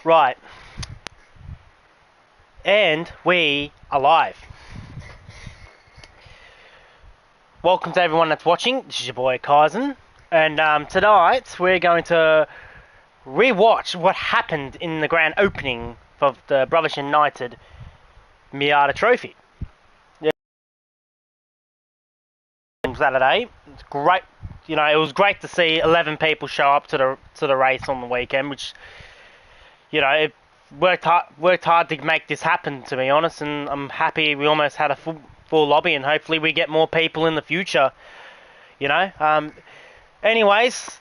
Right. And we are live. Welcome to everyone that's watching. This is your boy Kaizen. And tonight we're going to rewatch what happened in the grand opening of the Brothers United Miata Trophy. Yeah. Saturday. It's great. You know, it was great to see 11 people show up to the race on the weekend, which, you know, it worked hard to make this happen, to be honest, and I'm happy we almost had a full lobby, and hopefully we get more people in the future, you know. Anyways,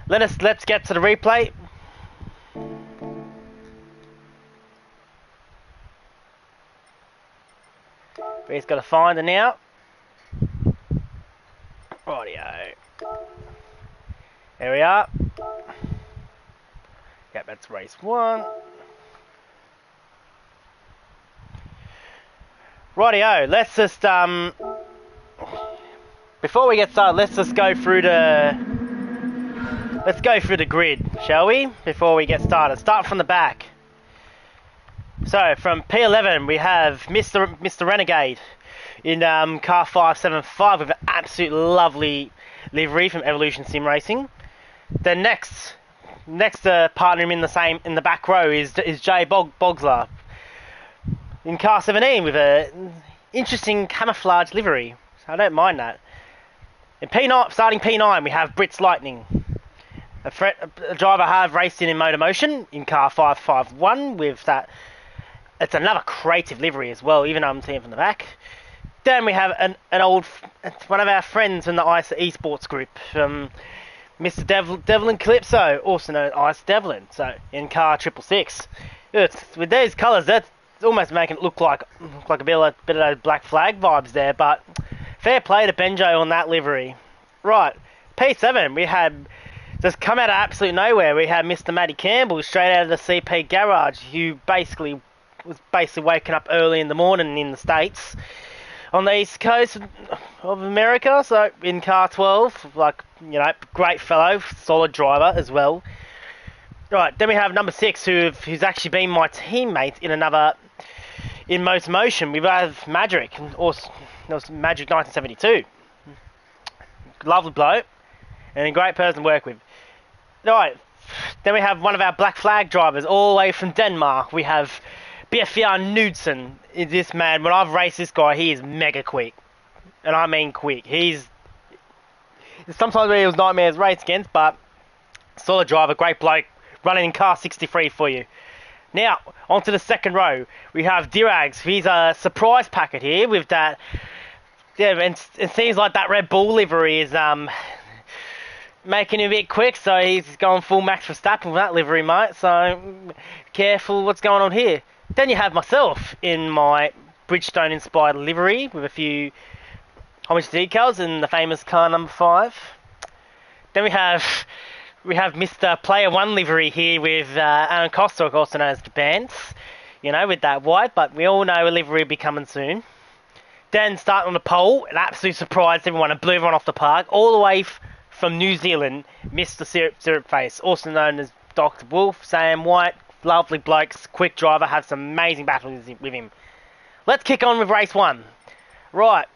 let's get to the replay. He's got to find it now. Rightio. There we are. Yep, that's race 1. Rightio, let's just before we get started, let's go through the grid, shall we? Before we get started, start from the back. So from P11 we have Mr. Renegade in car 575 with an absolute lovely livery from Evolution Sim Racing. Then next partner him in the back row is Jay Bogsler in car 17 with a interesting camouflage livery. So I don't mind that. In P9, starting P9, we have Brits Lightning, a driver I have raced in Motor Motion in car 551 with that. It's another creative livery as well, even though I'm seeing from the back. Then we have one of our friends in the ICE Esports group, Mr. Devlin Calypso, also known as Ice Devlin, so in car 666. With these colours, that's almost making it look like a bit of those Black Flag vibes there, but fair play to Benjo on that livery. Right, P7, we had, just come out of absolute nowhere, we had Mr. Matty Campbell straight out of the CP garage, who was waking up early in the morning in the States, on the east coast of America, so in car 12, like, you know, great fellow, solid driver as well. Right, then we have number 6, who's actually been my teammate in Motor Motion. We have Madrick, or that was Madrick 1972. Lovely bloke, and a great person to work with. Right, then we have one of our Black Flag drivers, all the way from Denmark. We have Bjørn Knudsen. This man, when I've raced this guy, he is mega quick. And I mean quick. Sometimes he was nightmares to race against, but solid driver, great bloke, running in car 63 for you. Now, onto the second row. We have Dirags. He's a surprise packet here with that. Yeah, and it seems like that Red Bull livery is making him a bit quick, so he's going full Max Verstappen with that livery, mate. So, careful what's going on here. Then you have myself in my Bridgestone-inspired livery with a few homage decals in the famous car number 5. Then we have Mr. Player 1 livery here with Aaron Kostock, also known as Japan's, you know, with that white, but we all know a livery will be coming soon. Then starting on the pole, an absolute surprise to everyone, and blew everyone off the park, all the way from New Zealand, Mr. Syrup Face, also known as Dr. Wolf, Sam White. Lovely blokes, quick driver, have some amazing battles with him. Let's kick on with race 1. Right.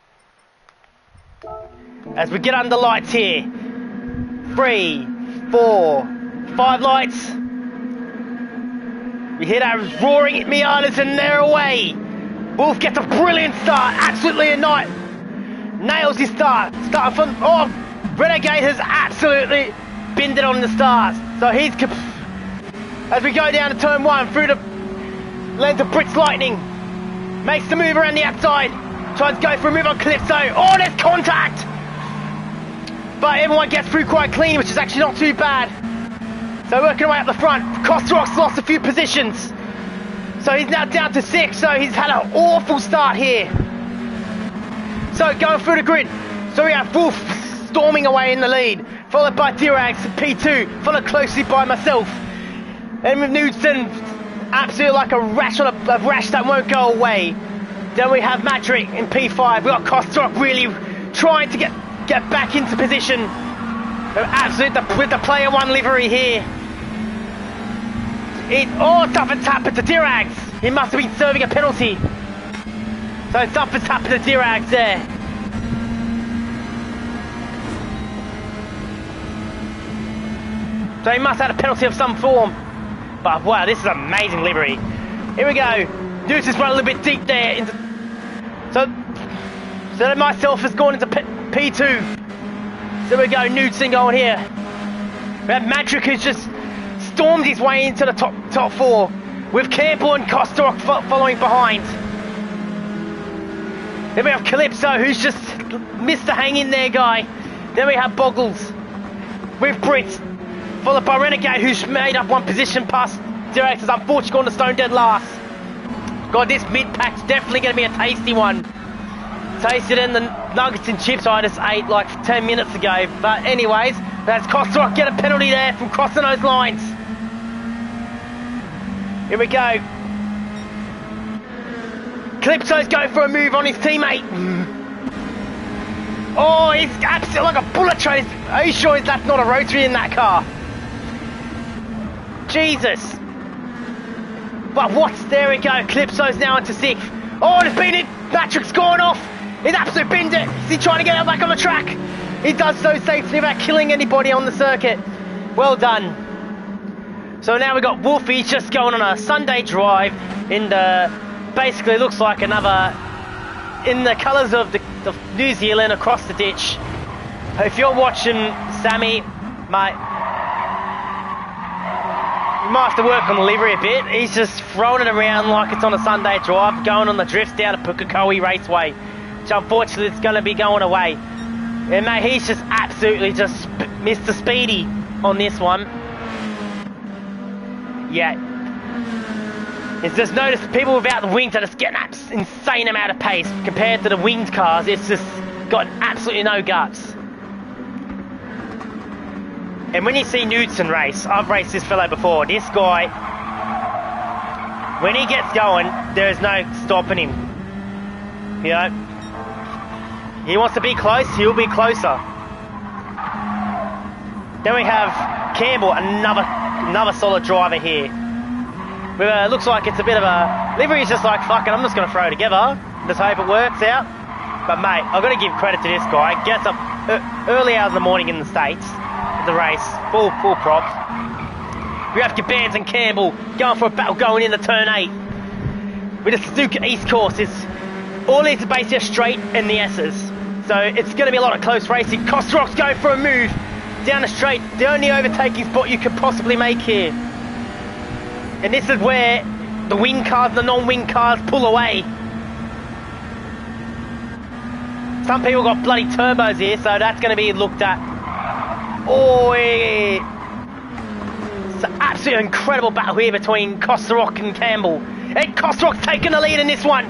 As we get under lights here. 3, 4, 5 lights. We hear that roaring Miatas and they're away. Wolf gets a brilliant start, absolutely a night. Nails his start. Starting from, Renegade has absolutely binned it on the stars. So he's, as we go down to turn 1 through the length of Brits Lightning, makes the move around the outside, tries to go for a move on Calypso. Oh, there's contact! But everyone gets through quite clean, which is actually not too bad. So working our way up the front, Kostrock's lost a few positions. So he's now down to 6, so he's had an awful start here. So going through the grid, so we have Wolf storming away in the lead, followed by Dirags P2, followed closely by myself. And with Knudsen, absolutely like a rash that won't go away. Then we have Madrick in P5. We've got Kostrock really trying to get back into position. Absolutely with the player 1 livery here. Something's happened to Dirags. He must have been serving a penalty. So something's happened to Dirags there. So he must have had a penalty of some form. But wow, this is amazing livery. Here we go. Newts has run a little bit deep there. So myself has gone into P2. So we go, Newton going here. We have Madrick who's just stormed his way into the top four, with Campbell and Kostorok following behind. Then we have Calypso who's just missed the hang in there guy. Then we have Boggles with Brit, followed by Renegade who's made up one position past Direct, has unfortunately gone to Stone Dead last. God, this mid-pack's definitely going to be a tasty one. Tasted in the nuggets and chips I just ate like 10 minutes ago. But anyways, that's Kostorok get a penalty there from crossing those lines. Here we go. Calypso's going for a move on his teammate. Oh, he's absolutely like a bullet train. Are you sure that's not a rotary in that car? Jesus. But what's, there we go. Calypso's now into 6th. Oh, there's been it. Matrix gone off. He's absolutely binned it. Is he trying to get out back on the track? He does so safely without killing anybody on the circuit. Well done. So now we've got Wolfie just going on a Sunday drive in the, basically looks like another, in the colours of the New Zealand across the ditch. If you're watching Sammy, mate, you might have to work on the livery a bit. He's just throwing it around like it's on a Sunday drive, going on the drifts down at Pukekohe Raceway, which unfortunately is going to be going away. And mate, he's just absolutely just Mr. Speedy on this one. Yeah. It's just noticed people without the wings are just getting an insane amount of pace compared to the winged cars. It's just got absolutely no guts. And when you see Knudsen race, I've raced this fellow before. This guy, when he gets going, there is no stopping him. You know, he wants to be close, he'll be closer. Then we have Campbell, another solid driver here. Looks like it's a bit of a livery. Is just like, fuck it, I'm just going to throw it together. Just hope it works out. But mate, I've got to give credit to this guy. Gets up early hours in the morning in the States. The race, full props. We have Gabans and Campbell going for a battle going into turn 8. With the Suzuka East course, all these are basically a straight and the S's. So it's going to be a lot of close racing. Kostorok's going for a move down the straight. The only overtaking spot you could possibly make here. And this is where the wing cars and the non-wing cars pull away. Some people got bloody turbos here, so that's going to be looked at. Oh, yeah. It's an absolutely incredible battle here between Kostorok and Campbell. And Kostorok's taking the lead in this one.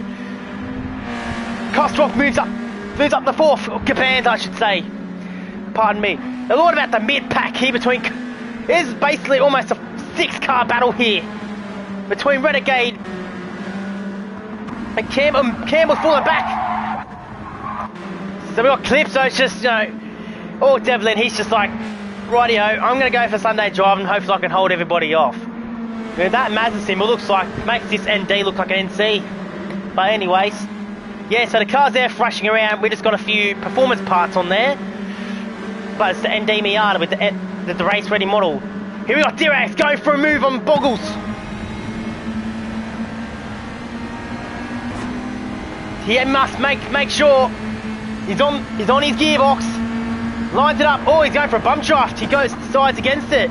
Kostorok moves up the 4th, Cabans I should say. Pardon me. A lot about the mid-pack here between... This is basically almost a 6-car battle here between Renegade and Campbell's falling back. So we got Calypso, it's just, you know, Devlin, he's just like, rightio, I'm going to go for Sunday drive and hopefully I can hold everybody off. And that Mazda symbol looks like, makes this ND look like an NC. But anyways, yeah, so the car's there thrashing around. We just got a few performance parts on there. But it's the ND Miata with the race ready model. Here we got Dirax going for a move on Boggles. He must make sure he's on his gearbox. Lines it up. Oh, he's going for a bump draft. He decides against it.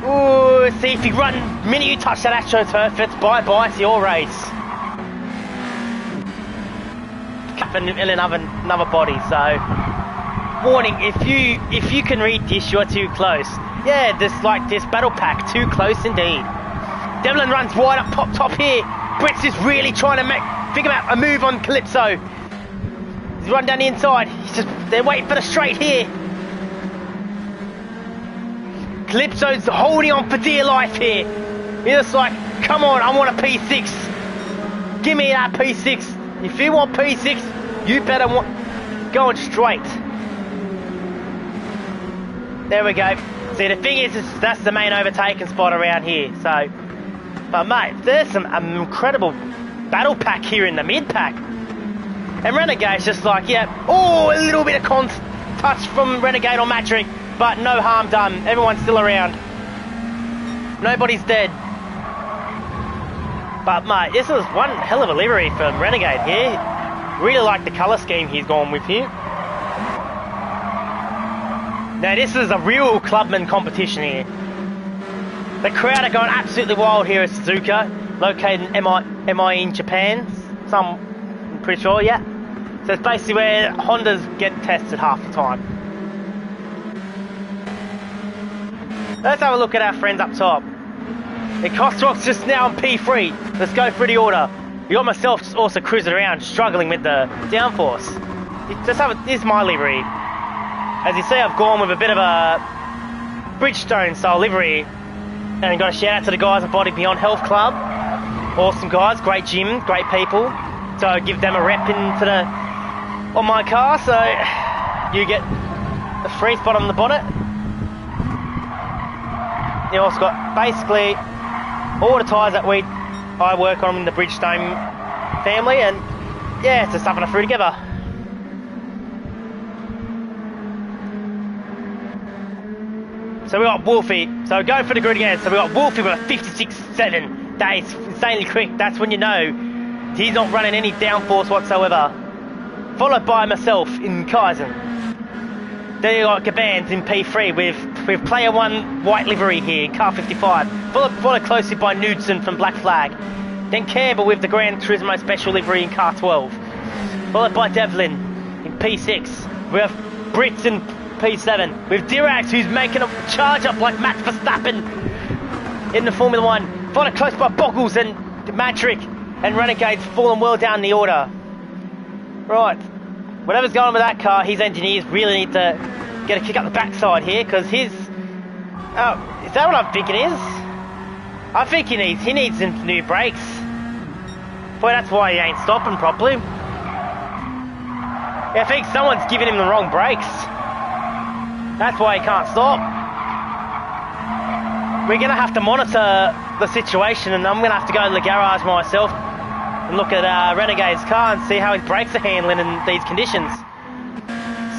Oh, see if he run. The minute you touch that AstroTurf, it's bye-bye to your race. In another body, so warning, if you can read this, you're too close. Yeah, this battle pack, too close indeed. Devlin runs wide up top here. Brett's just really trying to figure out a move on Calypso. He's run down the inside. They're waiting for the straight here. Calypso's holding on for dear life here. He's just like, come on, I want a P6. Give me that P6. If you want P6, you better want going straight. There we go. See, the thing is that's the main overtaking spot around here. So, but mate, there's some incredible battle pack here in the mid pack. And Renegade's just like, yeah, oh, a little bit of touch from Renegade on Matrick, but no harm done. Everyone's still around. Nobody's dead. But mate, this is one hell of a livery from Renegade here. Really like the colour scheme he's gone with here. Now this is a real clubman competition here. The crowd are going absolutely wild here at Suzuka, located in MI in Japan. I'm pretty sure, yeah. So it's basically where Hondas get tested half the time. Let's have a look at our friends up top. Cosrock's just now on P3. Let's go through the order. You got myself just also cruising around, struggling with the downforce. This is my livery. As you see, I've gone with a bit of a Bridgestone style livery. And got a shout out to the guys at Body Beyond Health Club. Awesome guys, great gym, great people. So I give them a rep on my car, so you get a free spot on the bonnet. You also got basically all the tyres that I work on in the Bridgestone family, and yeah, it's just stuffing it through together. So we got Wolfie. So going for the grid again. So we got Wolfie with a 56.7. That is insanely quick. That's when you know he's not running any downforce whatsoever. Followed by myself in Kaizen. Then you got Gabans in P3 with player 1 white livery here in car 55. Followed closely by Knudsen from Black Flag. Then Campbell with the Gran Turismo special livery in car 12. Followed by Devlin in P6. We have Brits in P7 with Dirac, who's making a charge up like Max Verstappen in the Formula 1. Followed close by Boggles and Matrick, and Renegade's fallen well down the order. Right, whatever's going on with that car, his engineers really need to get a kick up the backside here, because his... Oh, is that what I'm thinking is? I think he needs some new brakes. Boy, that's why he ain't stopping properly. Yeah, I think someone's giving him the wrong brakes. That's why he can't stop. We're going to have to monitor the situation, and I'm going to have to go to the garage myself and look at Renegade's car and see how his brakes are handling in these conditions.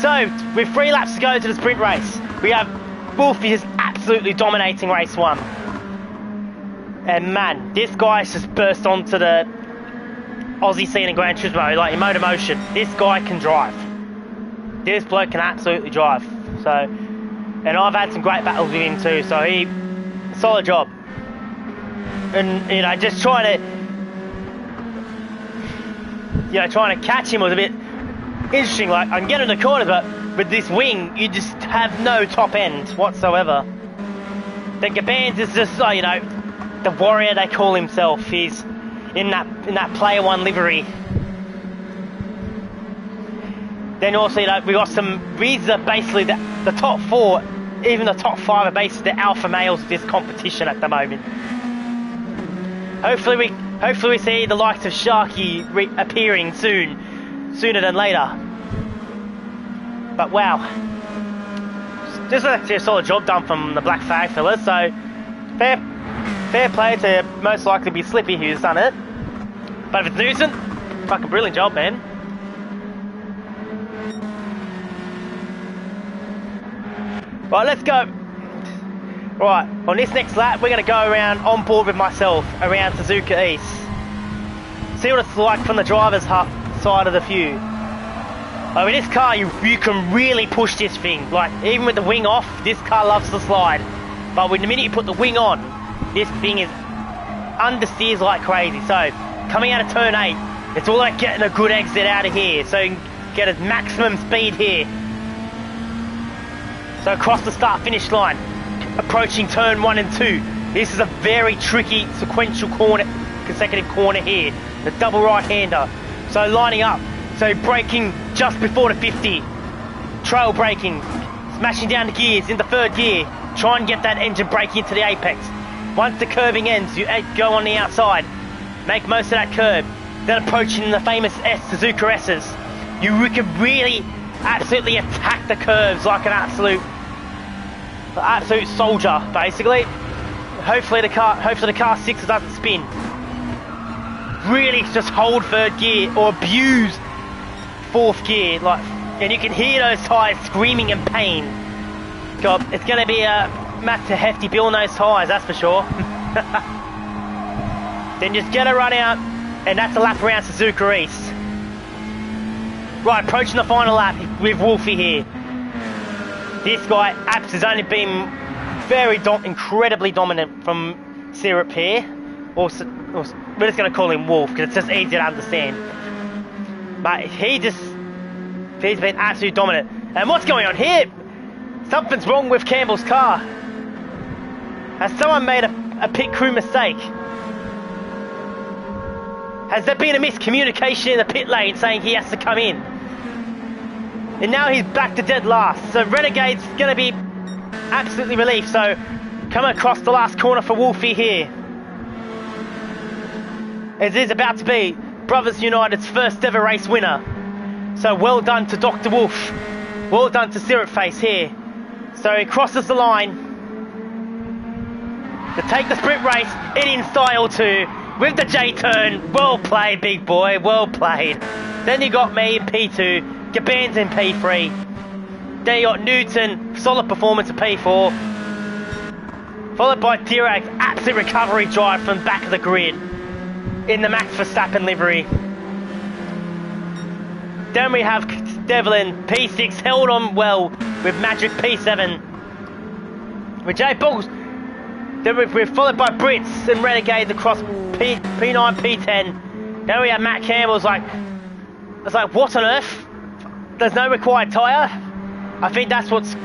So, with 3 laps to go to the sprint race, we have Wolfie just absolutely dominating race 1. And man, this guy's just burst onto the Aussie scene in Gran Turismo, like in Motor Motion. This guy can drive. This bloke can absolutely drive. So, and I've had some great battles with him too, so solid job. And, you know, just trying to catch him was a bit interesting. Like, I can get in the corners, but with this wing, you just have no top end whatsoever. Then Gabans is just, you know, the warrior they call himself. He's in that player 1 livery. Then also, you know, we got these are basically the top 4, even the top 5 are basically the alpha males of this competition at the moment. Hopefully we see the likes of Sharky appearing sooner than later. But wow, just actually a solid job done from the Black Flag fellas. So fair play to most likely be Slippy who's done it. But if it's Newton, fucking brilliant job, man. Right, let's go. Right, on this next lap, we're going to go around on board with myself around Suzuka East. See what it's like from the driver's side of the view. Like, with this car, you can really push this thing. Like, even with the wing off, this car loves to slide. But when the minute you put the wing on, this thing is understeers like crazy. So, coming out of turn 8, it's all like getting a good exit out of here. So you can get a maximum speed here. So across the start-finish line, approaching turn 1 and 2. This is a very tricky sequential consecutive corner here. The double right-hander. So lining up. So braking just before the 50. Trail braking. Smashing down the gears in the 3rd gear. Try and get that engine braking into the apex. Once the curving ends, you go on the outside. Make most of that curve. Then approaching the famous Suzuka S's. You can really absolutely attack the curves like an absolute absolute soldier, basically. Hopefully the car 6 doesn't spin. Really just hold third gear or abuse fourth gear, and you can hear those tyres screaming in pain. God, it's going to be a hefty bill on those tyres, that's for sure. Then just get a run out, and that's a lap around Suzuka East. Right, approaching the final lap with Wolfie here. This guy has only been incredibly dominant from Syrup here. Or we're just going to call him Wolf because it's just easier to understand. But he's been absolutely dominant. And what's going on here? Something's wrong with Campbell's car. Has someone made a pit crew mistake? Has there been a miscommunication in the pit lane saying he has to come in? And now he's back to dead last. So Renegade's going to be absolutely relieved. So coming across the last corner for Wolfie here. It is about to be Brothers United's first ever race winner. So well done to Dr. Wolf. Well done to Syrup Face here. So he crosses the line to take the sprint race in style too. With the J-turn. Well played, big boy. Well played. Then you got me in P2. Gaban's in P3. Then you got Newton. Solid performance in P4. Followed by Dirac's absolute recovery drive from back of the grid. In the Max Verstappen livery. Then we have Devlin P6 held on well with Magic P7. With J Balls. Then we're followed by Brits and Renegade across P9, P10. Then we have Matt Campbell's it's like, what on earth? There's no required tyre? I think that's what's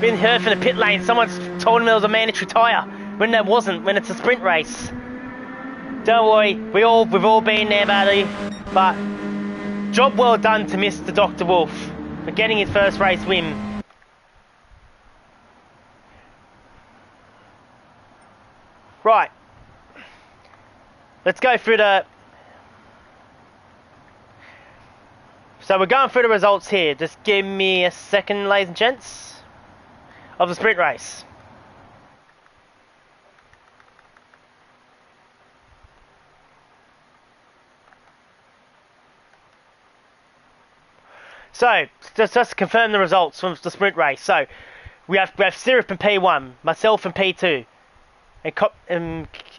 been heard from the pit lane. Someone's told him there was a mandatory tyre when there wasn't, when it's a sprint race. Don't worry, we've all been there, buddy. But job well done to Mr. Dr. Wolf for getting his first race win. Right. Let's go through So we're going through the results here. Just give me a second, ladies and gents, of the sprint race. So, just to confirm the results from the sprint race. So, we have Syrup in P1, myself in P2, and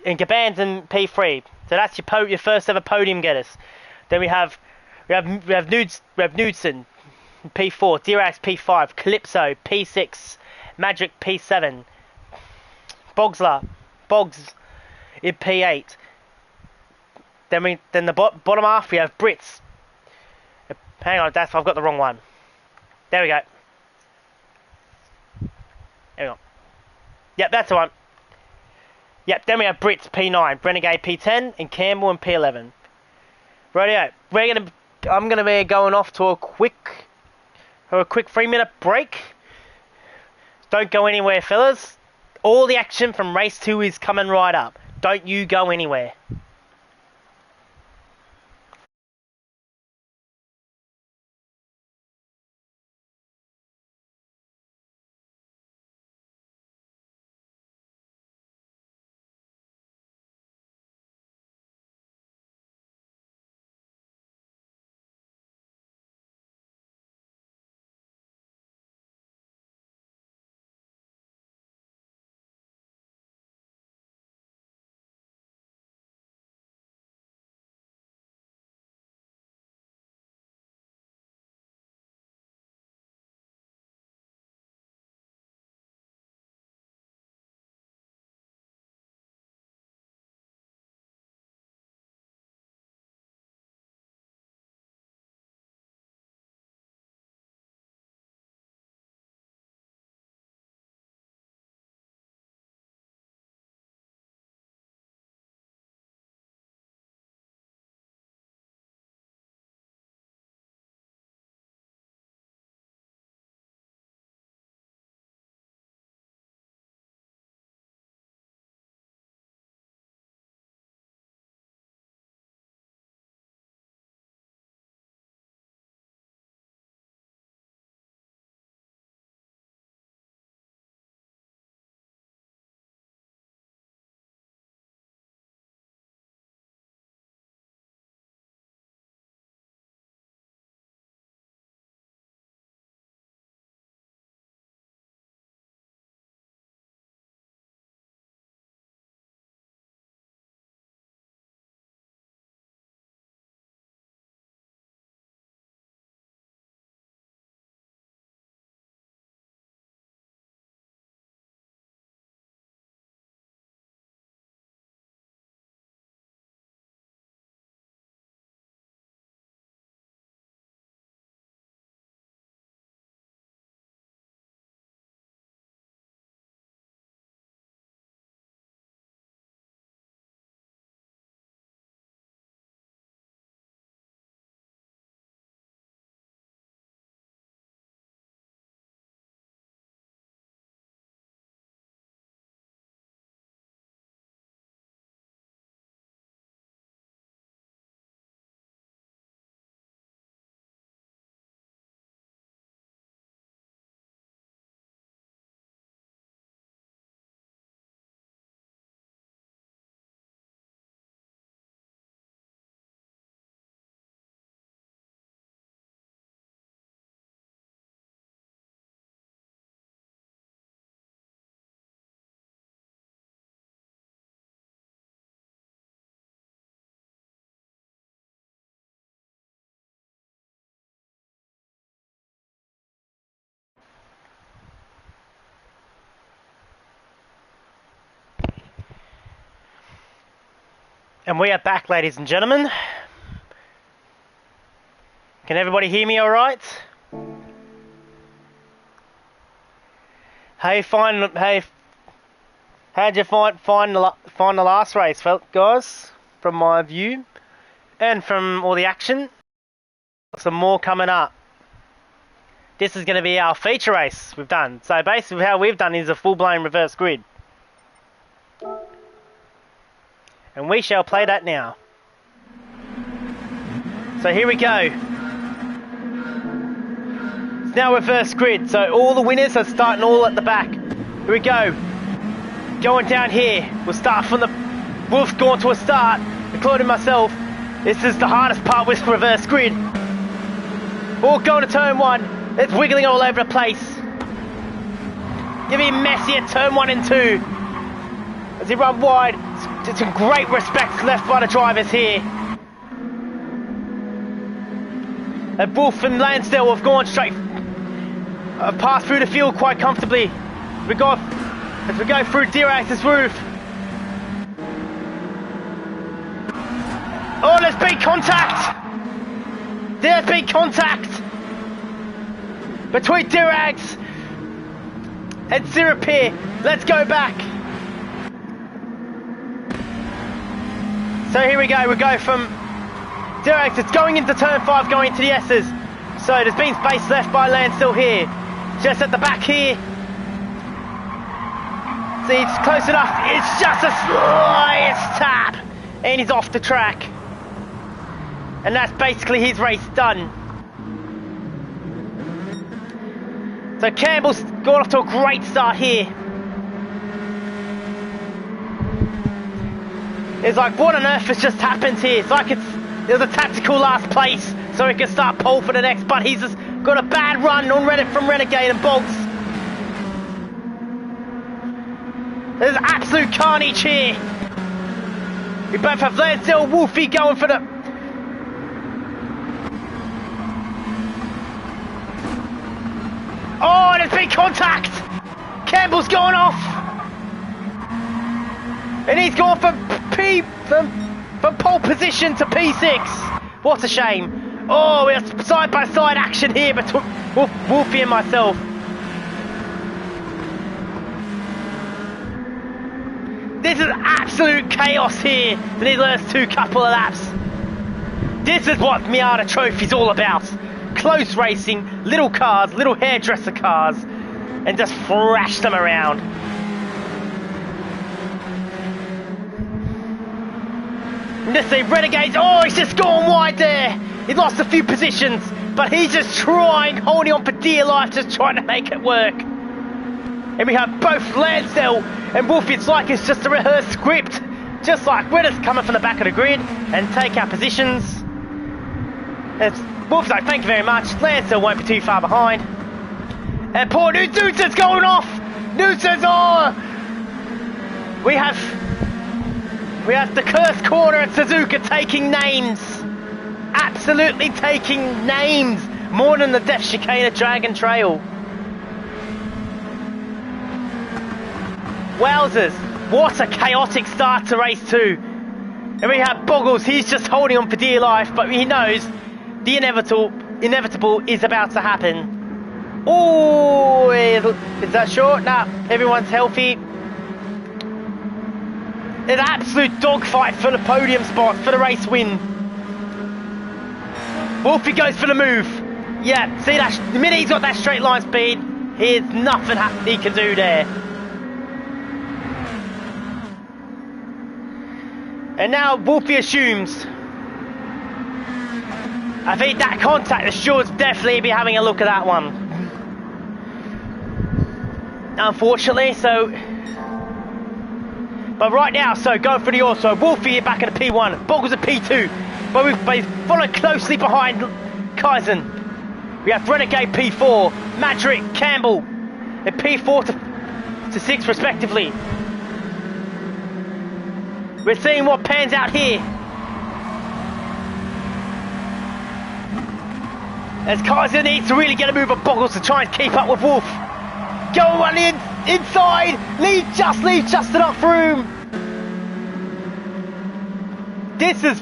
Gaban's in P3. So that's your first ever podium getters. Then we have Knudsen in P4, Dirax P5, Calypso P6, Magic P7, Boggs in P8. Then the bottom half we have Brits. Hang on, I've got the wrong one. There we go. There we go. Yep, that's the one. Yep, then we have Brits P9, Renegade P10, and Campbell in P11. Rightio, I'm gonna be going off to a quick 3-minute break. Don't go anywhere, fellas. All the action from race 2 is coming right up. Don't you go anywhere. And we are back, ladies and gentlemen. Can everybody hear me all right? How'd you find the last race, guys? From my view and from all the action. Some more coming up. This is going to be our feature race we've done. So basically how we've done is a full-blown reverse grid. And we shall play that now. So here we go. It's now reverse grid. So all the winners are starting all at the back. Here we go. Going down here. We'll start from the... Wolf's going to a start. Including myself. This is the hardest part with reverse grid. All going to turn 1. It's wiggling all over the place. Giving messy at turn 1 and 2. As he run wide. Some great respect left by the drivers here. And Wolf and Lansdale have gone straight, passed through the field quite comfortably. As we go through Dirax's roof. Oh, there's big contact! There's big contact! Between Dirax and Syrup here. Let's go back. So here we go from Dirax, it's going into turn 5, going to the S's. So there's been space left by Lansdale here. Just at the back here. See, it's close enough. It's just a slight tap. And he's off the track. And that's basically his race done. So Campbell's gone off to a great start here. It's like, what on earth has just happened here? It's like it was a tactical last place, so he can start pole for the next, but he's just got a bad run on from Renegade and Boggs. There's absolute carnage here. We both have Lansdale and Wolfie going for the... Oh, there's big contact! Campbell's going off! And he's gone from pole position to P6. What a shame. Oh, we have side-by-side action here between Wolfie and myself. This is absolute chaos here in these last couple of laps. This is what Miata Trophy's all about. Close racing, little cars, little hairdresser cars, and just thrash them around. Let's see, Renegades, oh, he's just gone wide there. He lost a few positions, but he's just holding on for dear life, just trying to make it work. And we have both Lansdale and Wolf. It's like it's just a rehearsed script. Just like we're just coming from the back of the grid and take our positions. It's Wolf's like, thank you very much. Lansdale won't be too far behind. And poor Newton's going off. Newton's, oh. We have the cursed corner at Suzuka taking names. Absolutely taking names. More than the Death Chicane at Dragon Trail. Wowzers. What a chaotic start to race 2. And we have Boggles. He's just holding on for dear life. But he knows the inevitable is about to happen. Oh, is that short? Nah, everyone's healthy. An absolute dogfight for the podium spot, for the race win. Wolfie goes for the move. Yeah, see that? The minute he's got that straight line speed, there's nothing he can do there. And now Wolfie assumes. I think that contact assures definitely be having a look at that one. Unfortunately, so... But right now, so going for the also. Wolfie back at the P1. Boggles at P2. But we've followed closely behind Kaizen. We have Renegade P4, Madrick, Campbell, and P4 to 6 respectively. We're seeing what pans out here. As Kaizen needs to really get a move on Boggles to try and keep up with Wolf. Go on inside, leave just enough room. This is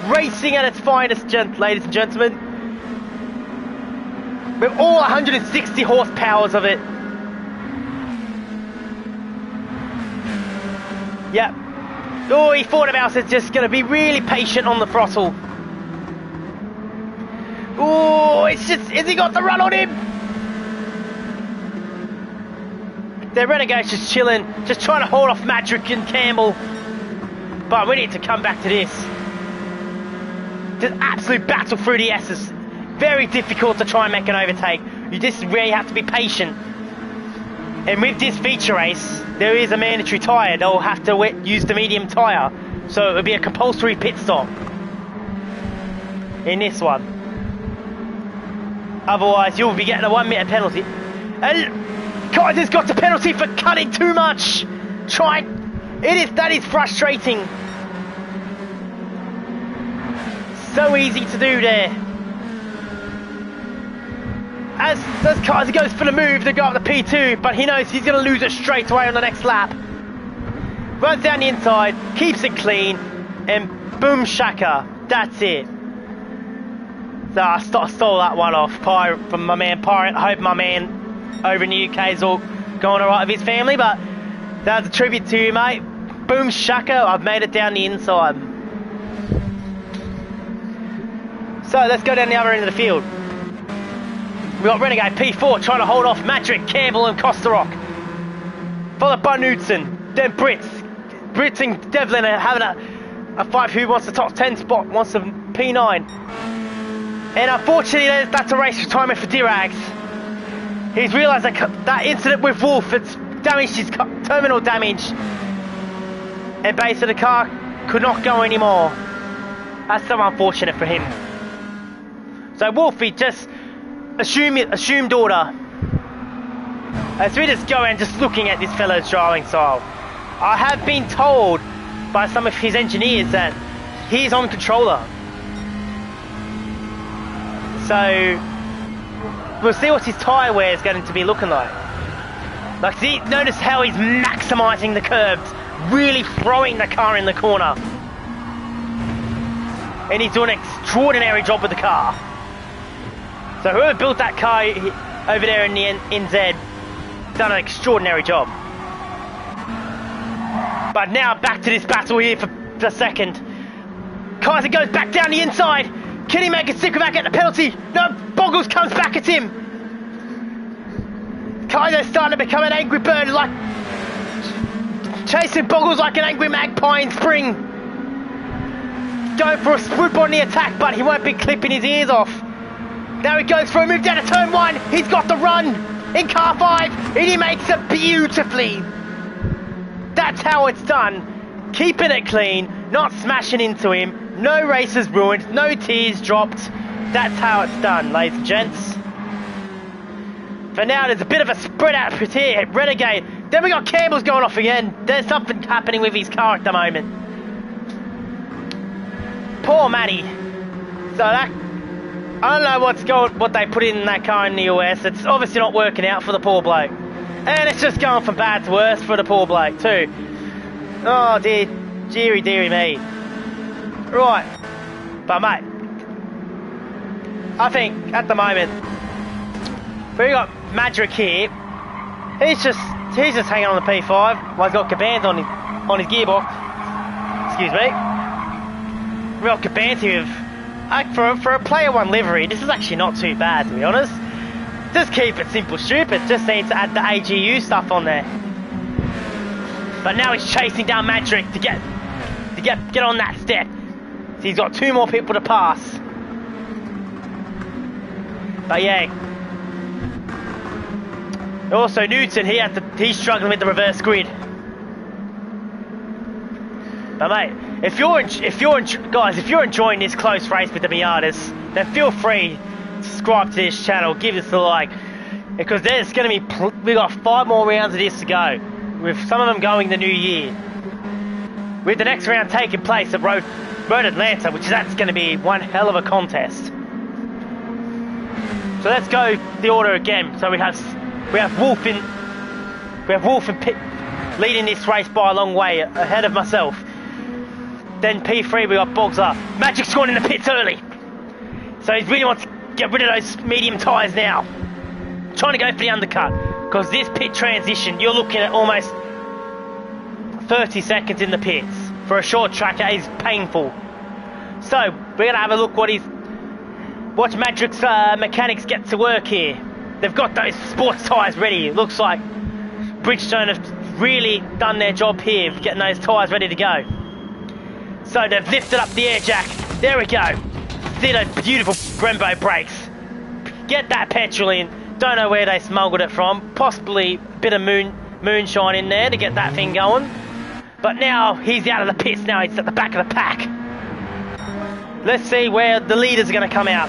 racing at its finest, ladies and gentlemen. With all 160 horsepowers of it. Yep. Oh, he thought about it, just going to be really patient on the throttle. Oh, it's just, has he got the run on him? The Renegade's just chilling, just trying to hold off Madrick and Campbell. But we need to come back to this. Just absolute battle through the S's. Very difficult to try and make an overtake. You just really have to be patient. And with this feature race, there is a mandatory tyre. They'll have to use the medium tyre. So it'll be a compulsory pit stop in this one. Otherwise, you'll be getting a 1 minute penalty. And Kaiser's got the penalty for cutting too much. That is frustrating. So easy to do there. As Kaiser goes for the move to go up the P2, but he knows he's going to lose it straight away on the next lap. Runs down the inside, keeps it clean, and boom shaka. That's it. So I stole that one off from my man Pirate. I hope my man over in the UK is all going alright with his family, but that's a tribute to you, mate. Boom shaka, I've made it down the inside. So let's go down the other end of the field. We've got Renegade P4 trying to hold off Madrick, Campbell and Costarock. Followed by Knudsen, then Brits and Devlin are having a fight for who wants the top 10 spot, wants the P9. And unfortunately that's a race retirement for Dirags. He's realised that incident with Wolf, it's damaged his terminal damage. And basically the car could not go anymore. That's so unfortunate for him. So Wolfie just assumed order. As we just go and just looking at this fellow's driving style. I have been told by some of his engineers that he's on controller. So we'll see what his tyre wear is going to be looking like. Like, see, notice how he's maximising the curbs, really throwing the car in the corner. And he's doing an extraordinary job with the car. So whoever built that car over there in the NZ done an extraordinary job. But now back to this battle here for the second. Kaiser goes back down the inside. Can he make a stick back at the penalty? No, Boggles comes back at him. Kaiser's starting to become an angry bird, like chasing Boggles like an angry magpie in spring. Going for a swoop on the attack, but he won't be clipping his ears off. Now he goes for a move down to turn 1. He's got the run in car 5, and he makes it beautifully. That's how it's done. Keeping it clean, not smashing into him. No races ruined, no tears dropped. That's how it's done, ladies and gents. For now, there's a bit of a spread out here. Renegade. Then we got Campbell's going off again. There's something happening with his car at the moment. Poor Matty. So that, I don't know what they put in that car in the US. It's obviously not working out for the poor bloke. And it's just going from bad to worse for the poor bloke too. Oh dear, dearie me. Right, but mate, I think at the moment we got Madrick here. He's just hanging on the P5. Well, he's got Caban's on his gearbox. Excuse me. Real Caban's here with, for a player 1 livery. This is actually not too bad, to be honest. Just keep it simple, stupid. Just need to add the AGU stuff on there. But now he's chasing down Madrick to get on that step. So he's got 2 more people to pass. But yeah. Also Newton, he's struggling with the reverse grid. But mate, if you're enjoying this close race with the Miatas, then feel free to subscribe to this channel, give us a like, because there's going to be we got 5 more rounds of this to go, with some of them going the new year. With the next round taking place at Road Atlanta, that's going to be one hell of a contest. So let's go the order again. So we have Wolf in pit, leading this race by a long way ahead of myself. Then P3 we got Boxer. Magic's gone in the pits early. So he really wants to get rid of those medium tyres now. Trying to go for the undercut. Because this pit transition, you're looking at almost 30 seconds in the pits. For a short track, that is painful. So, we're going to have a look watch Magic's mechanics get to work here. They've got those sports tyres ready. It looks like Bridgestone have really done their job here, getting those tyres ready to go. So they've lifted up the air jack. There we go. See those beautiful Brembo brakes. Get that petrol in. Don't know where they smuggled it from. Possibly a bit of moonshine in there to get that thing going. But now he's out of the pits. Now he's at the back of the pack. Let's see where the leaders are going to come out.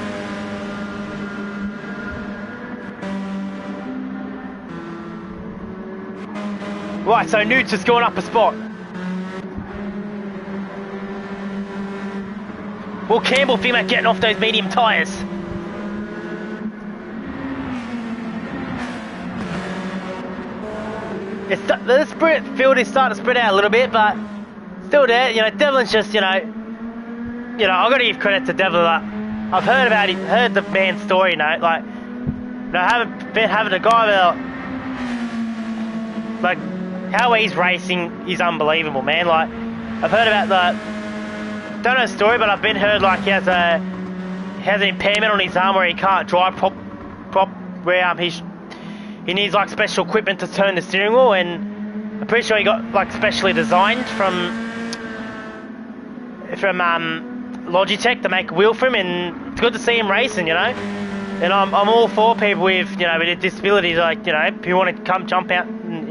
Right, so Newt's just going up a spot. Will Campbell think about getting off those medium tyres? The field is starting to spread out a little bit, but still there. You know, Devlin's just, I've got to give credit to Devlin. Like, I've heard the man's story, having a guy about, like, how he's racing is unbelievable, man. Like, I've heard about don't know the story, but I've been heard like he has an impairment on his arm where he can't drive where he needs like special equipment to turn the steering wheel, and I'm pretty sure he got like specially designed from Logitech to make a wheel for him, and it's good to see him racing, And I'm all for people with with disabilities, like who want to come jump out, and,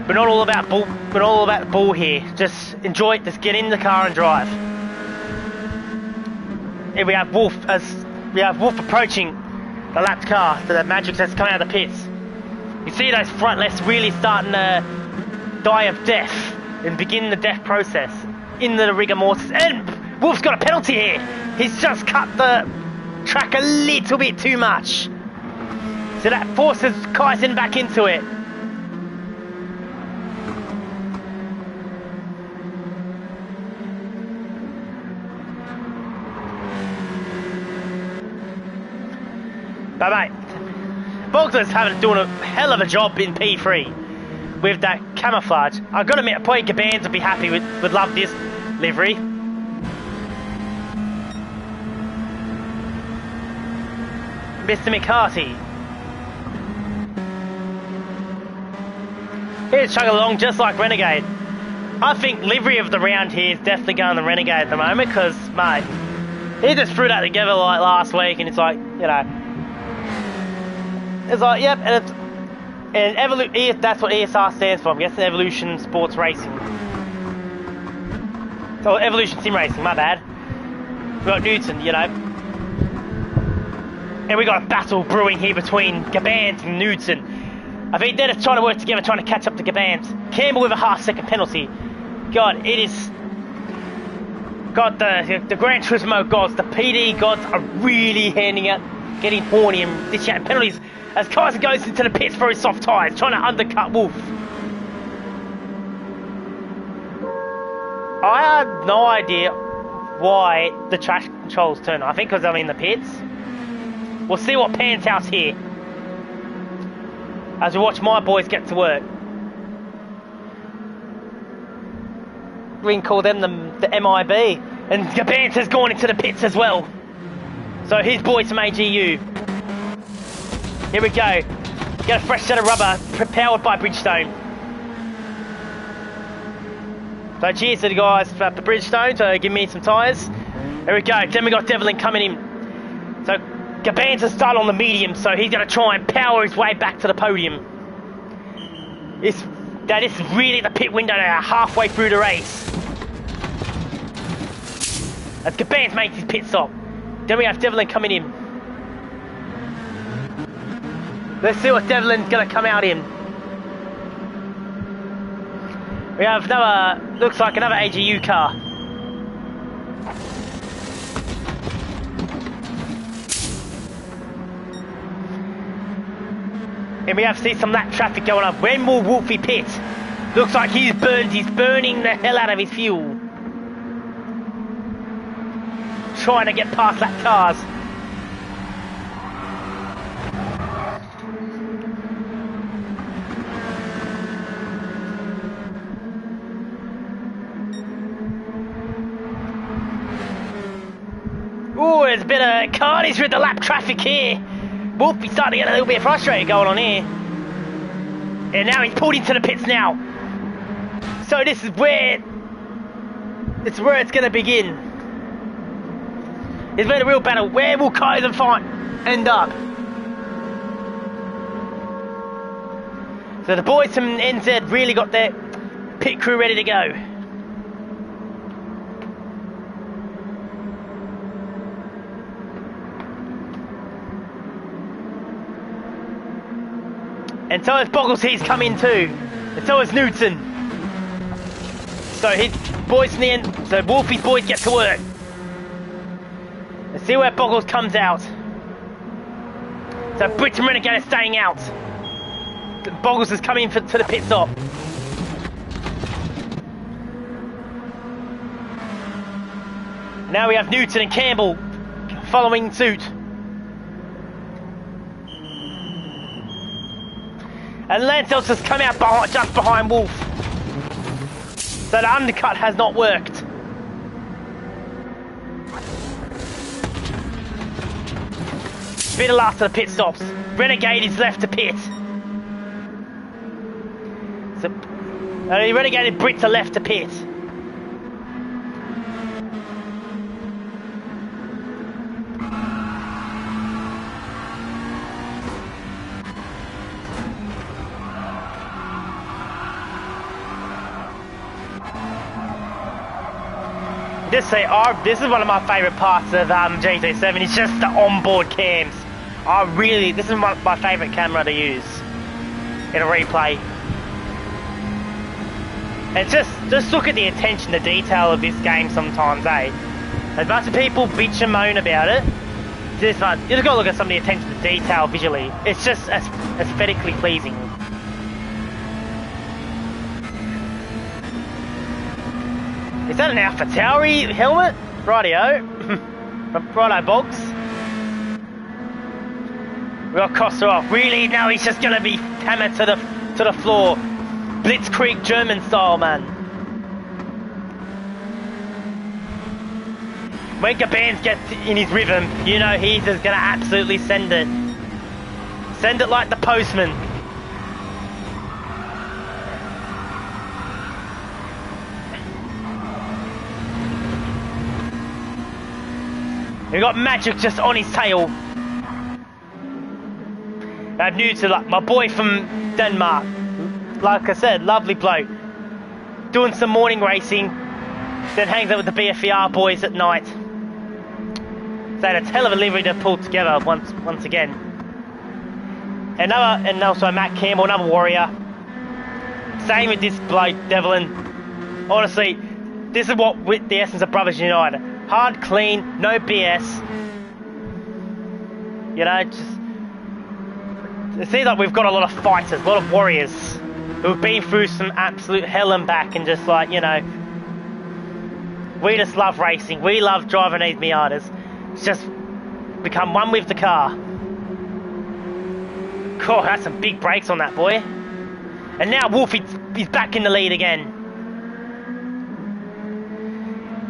We're not all about bull. We're not all about the bull here. Just enjoy it. Just get in the car and drive. Here we have Wolf approaching the lapped car. So the Magic has come out of the pits. You see those front lefts really starting to die of death and begin the death process in the rigor mortis. And Wolf's got a penalty here. He's just cut the track a little bit too much. So that forces Kyson back into it. But mate, Bogler's doing a hell of a job in P3 with that camouflage. I've got to admit, probably Gabans would be happy would love this livery. Mr. McCarty. Here's chugging along just like Renegade. I think livery of the round here is definitely going the Renegade at the moment, because mate, he just threw that together like last week, and it's like, it's like, yep, and that's what ESR stands for. I'm guessing Evolution Sports Racing. So Evolution Sim Racing, my bad. We got Newton, and we got a battle brewing here between Gabans and Newton. I think they're just trying to work together, trying to catch up to Gabans. Campbell with a half-second penalty. God, it is. God, the Gran Turismo gods, the PD gods are really handing out, getting horny and dishing out penalties as Kaiser goes into the pits for his soft tyres, trying to undercut Wolf. I have no idea why the traction controls turn on. I think because I'm in the pits. We'll see what pans out here as we watch my boys get to work. We can call them the MIB. And Gabans has gone into the pits as well. So his boys from AGU. Here we go. Get a fresh set of rubber, powered by Bridgestone. So cheers to the guys for Bridgestone to give me some tyres. There we go. Then we got Devlin coming in. So Gabans has started on the medium, so he's going to try and power his way back to the podium. That is really the pit window now, halfway through the race. As Gabans makes his pit stop. Then we have Devlin coming in. Let's see what Devlin's going to come out in. We have another, looks like another AGU car. And we have to see some lap traffic going up. When will Wolfie pit? Looks like he's burning the hell out of his fuel. trying to get past lap cars. Ooh, there's a bit of carnage with the lap traffic here. Wolfie's starting to get a little bit frustrated going on here. And now he's pulled into the pits now. So this is where it's going to begin. It's been a real battle. Where will Kaizen end up? So the boys from NZ really got their pit crew ready to go. And so has Boggles, he's come in too. And so has Newton. So his boys in the end, so Wolfie's boys get to work. Let's see where Boggles comes out. So Brits and Renegade are staying out. Boggles is coming to the pit stop. Now we have Newton and Campbell following suit. And Lancel's has come out just behind Wolf. So the undercut has not worked. Bit of last of the pit stops. Renegade is left to pit. So, Renegade and Brits are left to pit. Just say, this is one of my favourite parts of GT7. It's just the onboard cams. This is my favourite camera to use in a replay. And just look at the attention to detail of this game sometimes, eh? As much as people bitch and moan about it, you just gotta look at some of the attention to detail visually. It's just aesthetically pleasing. Is that an Alpha Tauri helmet? Rightio. Righto, Boggs. We got Costa off. Really? Now he's just gonna be hammered to the floor. Blitzkrieg German style, man. When Gabans gets in his rhythm, you know he's just gonna absolutely send it. Send it like the postman. We got Magic just on his tail. I'm new to my boy from Denmark. Like I said, lovely bloke. Doing some morning racing, then hangs out with the BFER boys at night. So they had a hell of a livery to pull together once again. And also Matt Campbell, another warrior. Same with this bloke, Devlin. Honestly, this is what with the essence of Brothers United. Hard, clean, no BS. You know, it seems like we've got a lot of fighters, a lot of warriors who've been through some absolute hell and back, and just like, you know, we just love racing. We love driving these Miatas. It's just become one with the car. God, that's some big brakes on that boy. And now Wolfie is back in the lead again.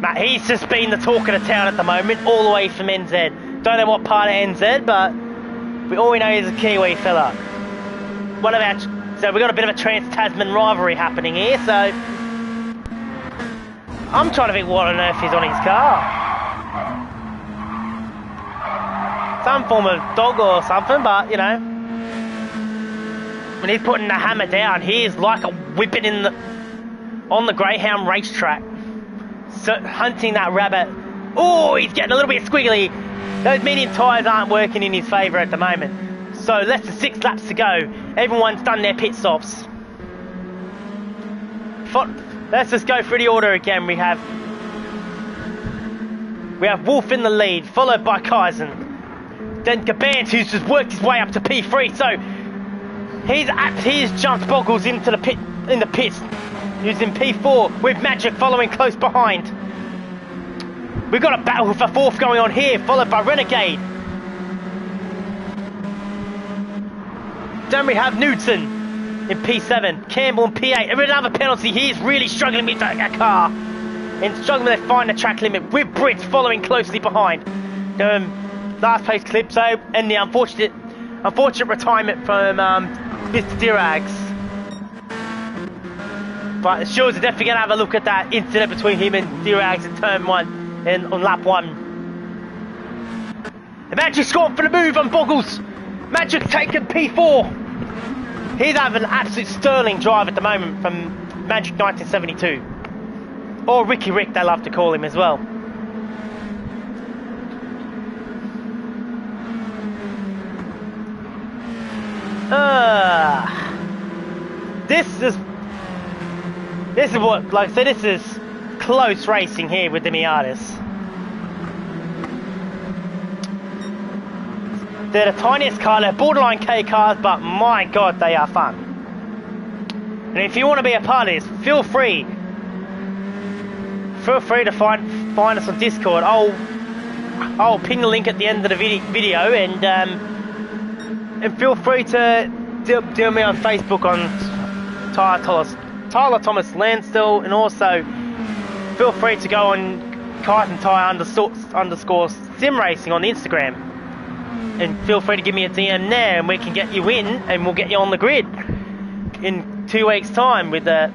Matt, he's just been the talk of the town at the moment, all the way from NZ. Don't know what part of NZ, but all we know is a Kiwi fella. So we've got a bit of a trans-Tasman rivalry happening here, so I'm trying to think what on earth is on his car. Some form of dog or something, but, you know, when he's putting the hammer down, he is like a whipping on the Greyhound racetrack. So, hunting that rabbit. Oh, he's getting a little bit squiggly. Those medium tyres aren't working in his favour at the moment. So less than 6 laps to go. Everyone's done their pit stops. Let's just go through the order again. We have Wolf in the lead, followed by Kaizen. Then Gabans, who's just worked his way up to P3. So he's jumped Boggles into the pits. Who's in P4 with Magic following close behind. We've got a battle for fourth going on here, followed by Renegade. Then we have Newton in P7, Campbell in P8. And another penalty. He's really struggling with that car. And struggling to find the track limit with Brits following closely behind. Last place clip, so, and the unfortunate retirement from Mr. Dirags. But the Stewards are definitely going to have a look at that incident between him and Dirags in turn 1 and on lap 1. The Magic's gone for the move on Boggles. Magic taken P4. He's having an absolute sterling drive at the moment from Magic 1972. Or Ricky Rick, they love to call him as well. This is what, like I said, this is close racing here with the Miatas. They're the tiniest car, they're borderline K cars, but my god, they are fun. And if you want to be a part of this, feel free to find us on Discord. I'll ping the link at the end of the video, and feel free to deal me on Facebook on Tyler Thomas Landstill, and also feel free to go on Kite and Tyre underscore sim racing on Instagram, and feel free to give me a DM there, and we can get you in, and we'll get you on the grid in 2 weeks' time with the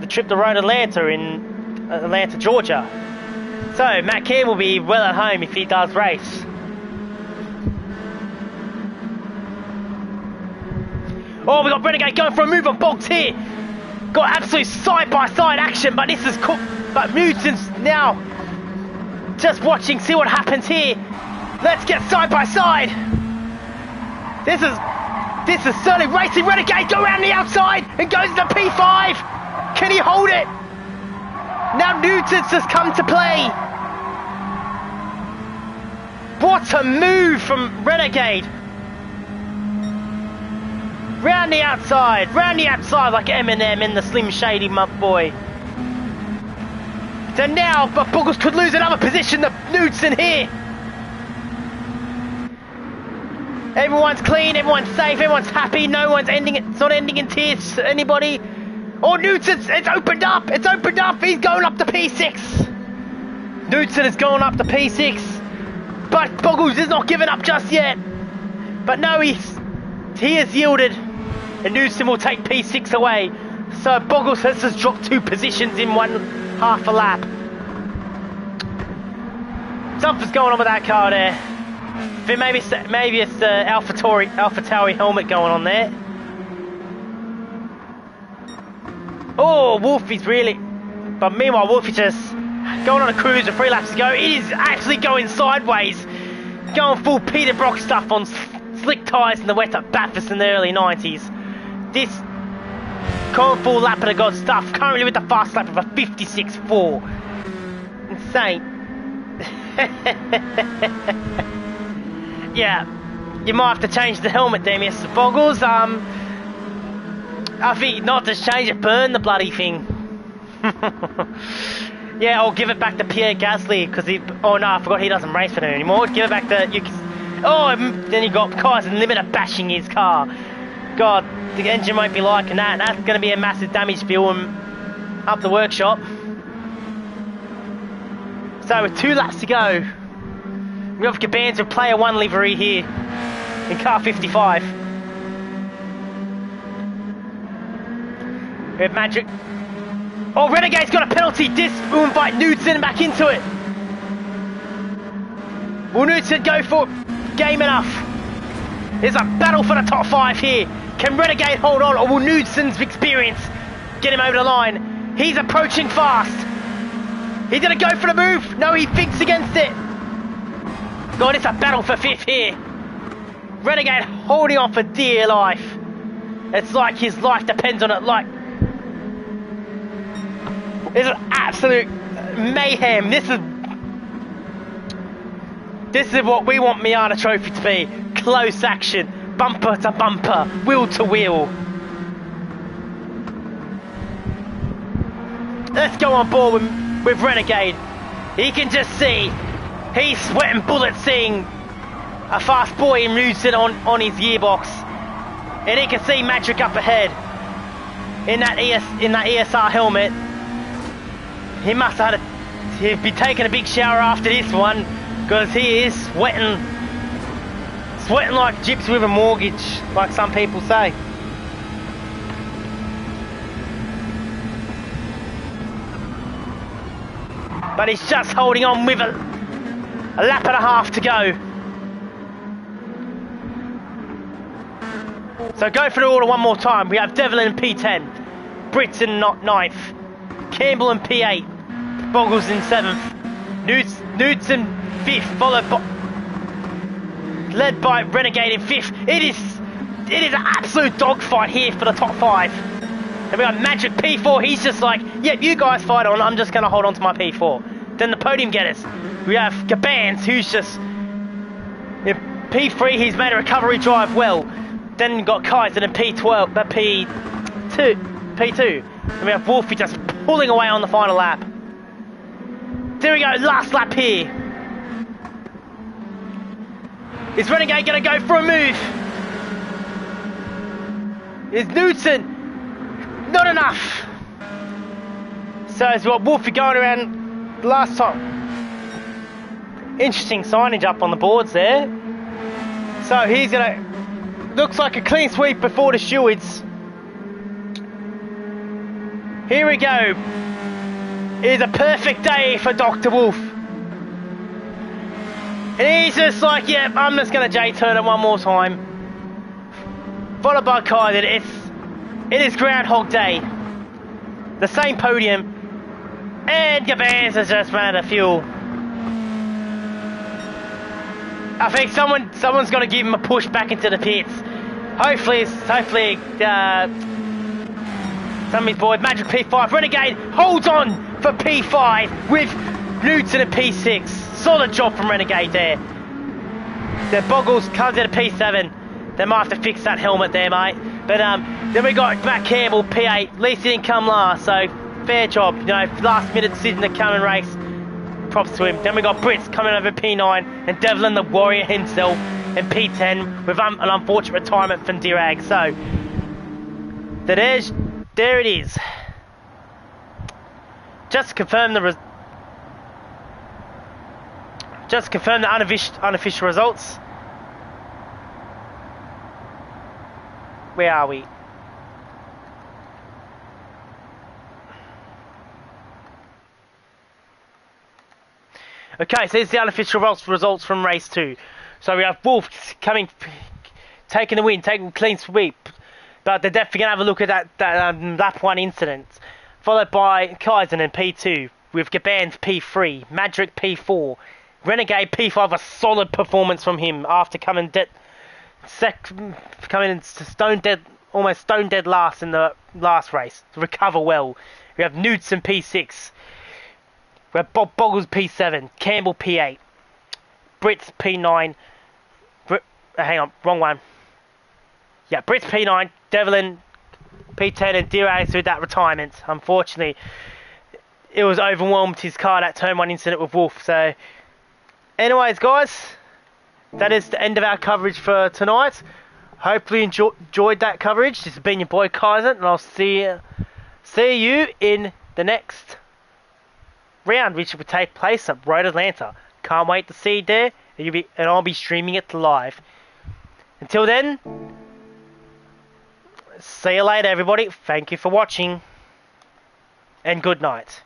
trip to Road Atlanta in Atlanta, Georgia. So Matt Keane will be well at home if he does race. Oh, we got Renegade going for a move on Boggs here. Got absolute side-by-side action, but this is cool. But Newton's now just watching, see what happens here. Let's get side-by-side. This is certainly racing. Renegade go around the outside and goes to P5. Can he hold it? Now Newton's has come to play. What a move from Renegade. Round the outside like Eminem in the Slim Shady boy. So now, but Buggles could lose another position to Knudsen here. Everyone's clean, everyone's safe, everyone's happy, no one's it's not ending in tears, anybody. Oh, Knudsen's, it's opened up, he's going up to P6. Knudsen is going up to P6, but Buggles is not giving up just yet. But no, he has yielded, and Knudsen will take P6 away. So Buggles has just dropped 2 positions in half a lap. Something's going on with that car there. Maybe it's the AlphaTauri helmet going on there. Oh, Wolfie's really... But meanwhile, Wolfie's just going on a cruise with 3 laps to go. It is actually going sideways. Going full Peter Brock stuff on slick tyres in the wet at Bathurst in the early 90s. This going full lap of the god stuff. Currently with the fast lap of a 56.4. Insane. Yeah, you might have to change the helmet there, Mr. Boggles. I think not just change it, burn the bloody thing. Yeah, I'll give it back to Pierre Gasly because he. Oh no, I forgot he doesn't race for them anymore. Give it back to you. Oh, then you got Kaiser Limiter bashing his car. God, the engine won't be liking that. That's going to be a massive damage bill up the workshop. So with 2 laps to go, we have Caban's with player 1 livery here in car 55. We have Magic. Oh, Renegade's got a penalty. This will invite Knudsen back into it. Will Knudsen go for game enough? There's a battle for the top 5 here. Can Renegade hold on, or will Knudsen's experience get him over the line? He's approaching fast. He's going to go for the move. No, he thinks against it. God, it's a battle for 5th here. Renegade holding on for dear life. It's like his life depends on it. Like, it's an absolute mayhem. This is what we want Miata Trophy to be. Close action, bumper to bumper, wheel to wheel. Let's go on board with Renegade. You can just see he's sweating bullets seeing a fast boy in Knudsen on his gearbox. And he can see Magic up ahead in that ESR helmet. He must have he'll be taking a big shower after this one, because he is sweating like gyps with a mortgage, like some people say. But he's just holding on with a lap and a half to go. So go through the order one more time. We have Devlin in P10, Brits in 9th, Campbell in P8, Boggles in 7th, Nudes in 5th, led by Renegade in 5th. It is an absolute dogfight here for the top 5. And we got Magic P4. He's just like, yep, you guys fight on. I'm just going to hold on to my P4. Then the podium getters. We have Gabans, who's just in P3. He's made a recovery drive well. Then you got Kaiser in P12, P2. And we have Wolfie just pulling away on the final lap. There we go, last lap here. Is Renegade going to go for a move? Is Knudsen? Not enough. So as well, Wolfie going around last time. Interesting signage up on the boards there. So he's going to... Looks like a clean sweep before the stewards. Here we go. It is a perfect day for Dr. Wolf. And he's just like, yeah, I'm just going to J-turn it one more time. Followed by Kaiser. It is Groundhog Day. The same podium. And Gabans has just ran out of fuel. I think someone's got to give him a push back into the pits. Hopefully, some of his boys, Magic P5, Renegade holds on for P5 with Knudsen at P6. Solid job from Renegade there. The Boggles comes in at P7. They might have to fix that helmet there, mate. But then we got Matt Campbell P8. At least he didn't come last, so fair job. You know, last minute decision to come and race. Props to him. Then we got Brits coming over P9 and Devlin the Warrior himself in P10 with an unfortunate retirement from Dirag. So there it is. Just to confirm the unofficial results. Where are we? Okay, so here's the unofficial results from race 2. So we have Wolf taking the win, taking a clean sweep. But they're definitely going to have a look at that lap 1 incident. Followed by Kaizen in P2, with Gabans P3, Madrick P4, Renegade P5, a solid performance from him after coming in almost stone dead last in the last race. To recover well. We have Knudsen P6. We have Bob Boggles P7, Campbell P8, Brits P9, hang on, wrong one. Yeah, Brits P9, Devlin P10 and Dirag with that retirement. Unfortunately, it was overwhelmed his car, that turn 1 incident with Wolf. So, anyways guys, that is the end of our coverage for tonight. Hopefully you enjoyed that coverage. This has been your boy Kaiser, and I'll see you in the next round, which will take place at Road Atlanta. Can't wait to see you there, and I'll be streaming it live. Until then, see you later everybody. Thank you for watching, and good night.